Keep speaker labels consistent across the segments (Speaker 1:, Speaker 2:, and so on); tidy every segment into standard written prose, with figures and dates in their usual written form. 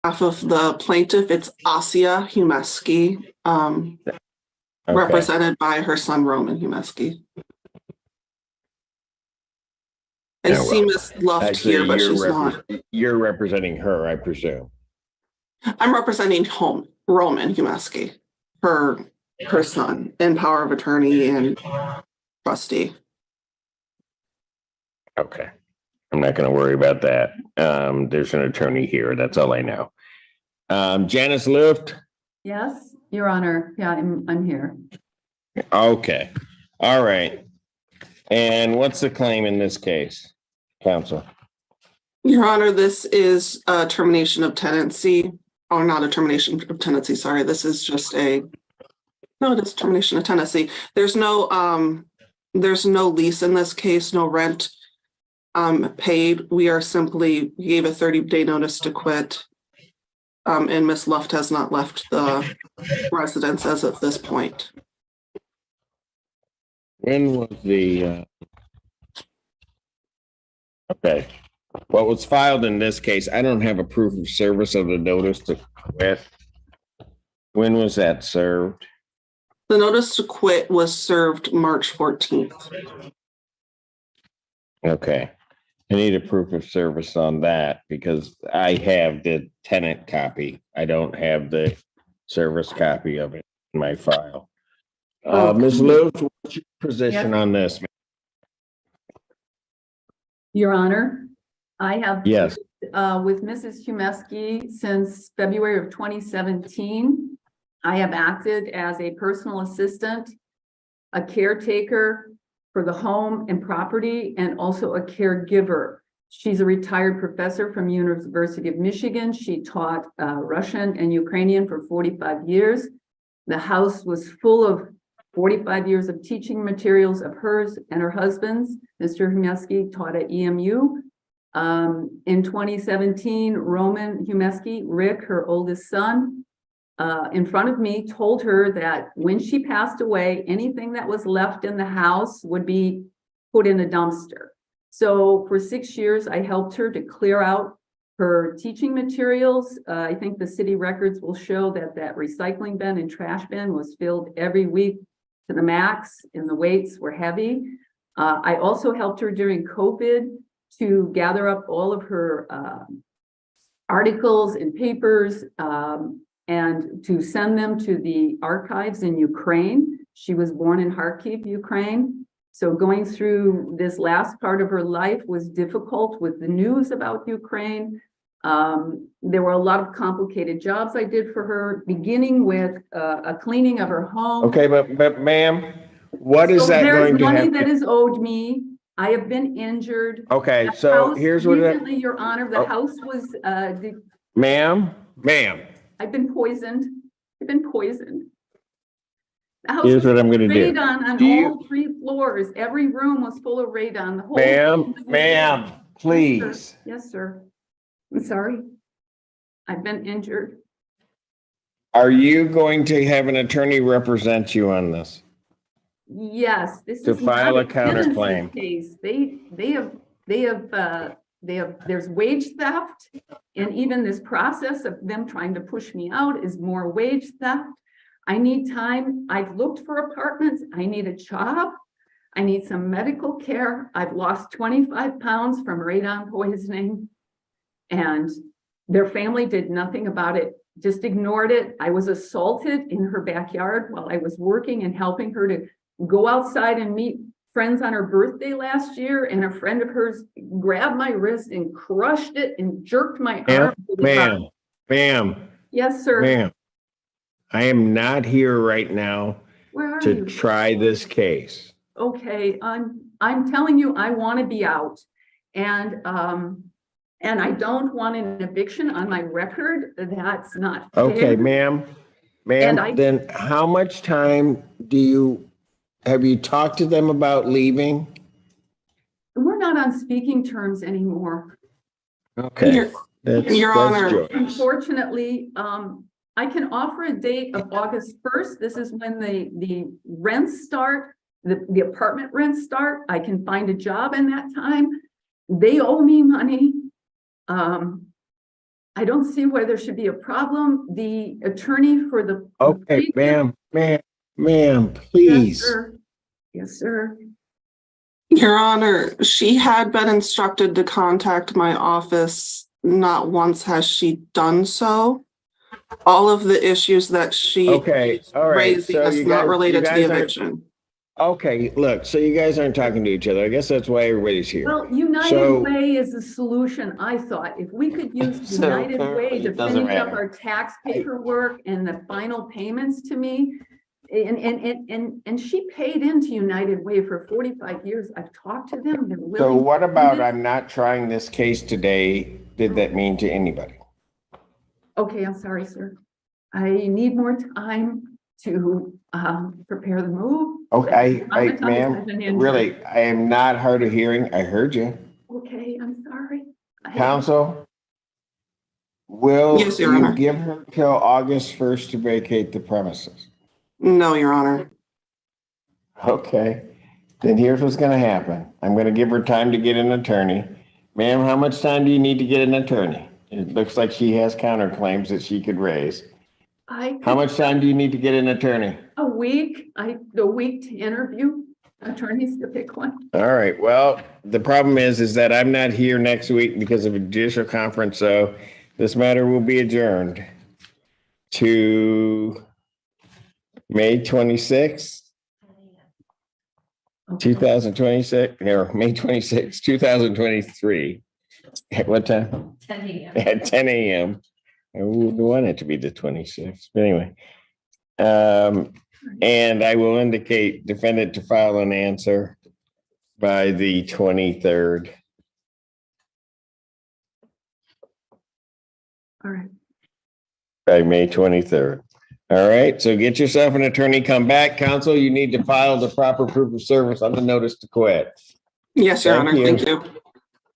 Speaker 1: behalf of the plaintiff, it's Asia Humeski, represented by her son, Roman Humeski. I see Miss Luft here, but she's not.
Speaker 2: You're representing her, I presume.
Speaker 1: I'm representing Roman Humeski, her son, and power of attorney and trustee.
Speaker 2: Okay. I'm not going to worry about that. There's an attorney here. That's all I know. Janice Luft?
Speaker 3: Yes, Your Honor. Yeah, I'm here.
Speaker 2: Okay. All right. And what's the claim in this case, counsel?
Speaker 1: Your Honor, this is a termination of tenancy, or not a termination of tenancy, sorry. This is just it is termination of tenancy. There's no lease in this case, no rent paid. We gave a 30-day notice to quit. And Ms. Luft has not left the residence as of this point.
Speaker 2: When was the okay? What was filed in this case? I don't have a proof of service of the notice to quit. When was that served?
Speaker 1: The notice to quit was served March 14th.
Speaker 2: Okay. I need a proof of service on that because I have the tenant copy. I don't have the service copy of it in my file. Ms. Luft, what's your position on this?
Speaker 3: Your Honor, I have
Speaker 2: yes
Speaker 3: with Mrs. Humeski since February of 2017. I have acted as a personal assistant, a caretaker for the home and property, and also a caregiver. She's a retired professor from University of Michigan. She taught Russian and Ukrainian for 45 years. The house was full of 45 years of teaching materials of hers and her husband's. Mr. Humeski taught at EMU. In 2017, Roman Humeski, Rick, her oldest son, in front of me told her that when she passed away, anything that was left in the house would be put in a dumpster. So for 6 years, I helped her to clear out her teaching materials. I think the city records will show that that recycling bin and trash bin was filled every week to the max, and the weights were heavy. I also helped her during COVID to gather up all of her articles and papers and to send them to the archives in Ukraine. She was born in Kharkiv, Ukraine. So going through this last part of her life was difficult with the news about Ukraine. There were a lot of complicated jobs I did for her, beginning with a cleaning of her home.
Speaker 2: Okay, but ma'am, what is that going to have?
Speaker 3: There's money that is owed me. I have been injured.
Speaker 2: Okay, so here's what
Speaker 3: recently, Your Honor, the house was
Speaker 2: ma'am.
Speaker 3: I've been poisoned. The house
Speaker 2: here's what I'm going to do.
Speaker 3: Radon on all 3 floors. Every room was full of radon. The whole
Speaker 2: ma'am, please.
Speaker 3: Yes, sir. I'm sorry. I've been injured.
Speaker 2: Are you going to have an attorney represent you on this?
Speaker 3: Yes, this
Speaker 2: to
Speaker 3: is
Speaker 2: file
Speaker 3: not
Speaker 2: a counterclaim
Speaker 3: case. There's wage theft, and even this process of them trying to push me out is more wage theft. I need time. I've looked for apartments. I need a job. I need some medical care. I've lost 25 pounds from radon poisoning, and their family did nothing about it, just ignored it. I was assaulted in her backyard while I was working and helping her to go outside and meet friends on her birthday last year, and a friend of hers grabbed my wrist and crushed it and jerked my arm.
Speaker 2: Ma'am.
Speaker 3: Yes, sir.
Speaker 2: Ma'am, I am not here right now to try this case.
Speaker 3: Okay, I'm telling you, I want to be out, and I don't want an eviction on my record. That's not fair.
Speaker 2: Okay, ma'am. Then how much time have you talked to them about leaving?
Speaker 3: We're not on speaking terms anymore.
Speaker 2: Okay.
Speaker 1: Your Honor.
Speaker 3: Unfortunately, I can offer a date of August 1st. This is when the rents start, the apartment rents start. I can find a job in that time. They owe me money. I don't see why there should be a problem. The attorney for the.
Speaker 2: Okay, ma'am,
Speaker 3: Yes,
Speaker 2: please.
Speaker 3: sir. Yes, sir.
Speaker 1: Your Honor, she had been instructed to contact my office. Not once has she done so. All of the issues that she
Speaker 2: Okay, all right.
Speaker 1: raised
Speaker 2: So
Speaker 1: is
Speaker 2: you
Speaker 1: not
Speaker 2: guys,
Speaker 1: related to the
Speaker 2: aren't,
Speaker 1: eviction.
Speaker 2: okay, look, so you guys aren't talking to each other. I guess that's why everybody's here.
Speaker 3: Well, United
Speaker 2: So-
Speaker 3: Way is the solution, I thought. If we could use
Speaker 2: So
Speaker 3: United Way
Speaker 2: apparently
Speaker 3: to
Speaker 2: it doesn't
Speaker 3: finish up
Speaker 2: matter.
Speaker 3: our tax paperwork and the final payments to me. And she paid into United Way for 45 years. I've talked to them. They're
Speaker 2: So
Speaker 3: willing.
Speaker 2: what
Speaker 3: to do
Speaker 2: about
Speaker 3: this.
Speaker 2: I'm not trying this case today? Did that mean to anybody?
Speaker 3: Okay, I'm sorry, sir. I need more time to prepare the move.
Speaker 2: Okay,
Speaker 3: Traumatized,
Speaker 2: ma'am,
Speaker 3: I've been injured.
Speaker 2: really, I am not hard of hearing. I heard you.
Speaker 3: Okay, I'm sorry.
Speaker 2: Counsel? Will
Speaker 1: Yes, Your
Speaker 2: you
Speaker 1: Honor.
Speaker 2: give her till August 1st to vacate the premises?
Speaker 1: No, Your Honor.
Speaker 2: Okay, then here's what's gonna happen. I'm gonna give her time to get an attorney. Ma'am, how much time do you need to get an attorney? It looks like she has counterclaims that she could raise. How much time do you need to get an attorney?
Speaker 3: A week, a week to interview attorneys to pick one.
Speaker 2: All right, well, the problem is that I'm not here next week because of a judicial conference, so this matter will be adjourned to May 26th, 2026, or May 26th, 2023. At what time?
Speaker 4: 10 a.m.
Speaker 2: At 10 a.m. I would want it to be the 26th, but anyway. And I will indicate defendant to file an answer by the 23rd.
Speaker 3: All right.
Speaker 2: By May 23rd. All right, so get yourself an attorney, come back. Counsel, you need to file the proper proof of service on the notice to quit.
Speaker 1: Yes, Your
Speaker 2: Thank
Speaker 1: Honor.
Speaker 2: you.
Speaker 1: Thank you.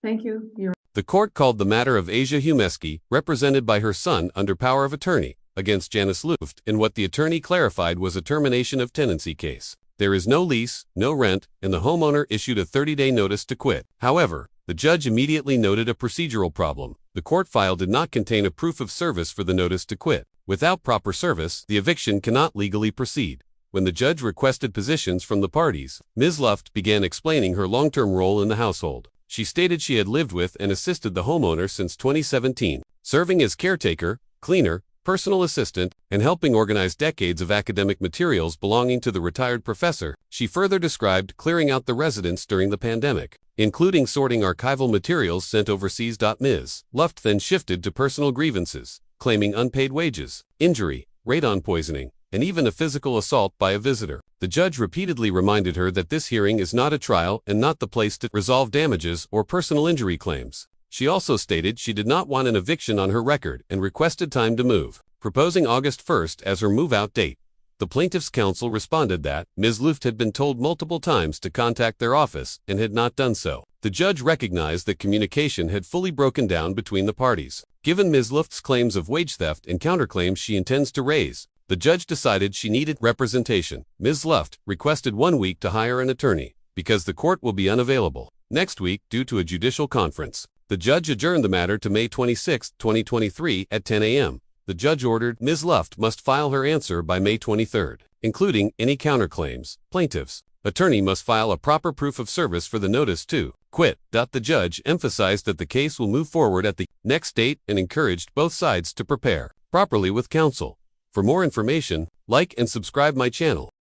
Speaker 3: Thank you. You're
Speaker 5: The court called the matter of Asia Humeski, represented by her son under power of attorney, against Janice Luft in what the attorney clarified was a termination of tenancy case. There is no lease, no rent, and the homeowner issued a 30-day notice to quit. However, the judge immediately noted a procedural problem. The court file did not contain a proof of service for the notice to quit. Without proper service, the eviction cannot legally proceed. When the judge requested positions from the parties, Ms. Luft began explaining her long-term role in the household. She stated she had lived with and assisted the homeowner since 2017, serving as caretaker, cleaner, personal assistant, and helping organize decades of academic materials belonging to the retired professor. She further described clearing out the residence during the pandemic, including sorting archival materials sent overseas. Ms. Luft then shifted to personal grievances, claiming unpaid wages, injury, radon poisoning, and even a physical assault by a visitor. The judge repeatedly reminded her that this hearing is not a trial and not the place to resolve damages or personal injury claims. She also stated she did not want an eviction on her record and requested time to move, proposing August 1st as her move-out date. The plaintiff's counsel responded that Ms. Luft had been told multiple times to contact their office and had not done so. The judge recognized that communication had fully broken down between the parties. Given Ms. Luft's claims of wage theft and counterclaims she intends to raise, the judge decided she needed representation. Ms. Luft requested 1 week to hire an attorney because the court will be unavailable next week due to a judicial conference. The judge adjourned the matter to May 26, 2023 at 10 a.m. The judge ordered Ms. Luft must file her answer by May 23rd, including any counterclaims. Plaintiff's attorney must file a proper proof of service for the notice to quit. The judge emphasized that the case will move forward at the next date and encouraged both sides to prepare properly with counsel. For more information, like and subscribe my channel.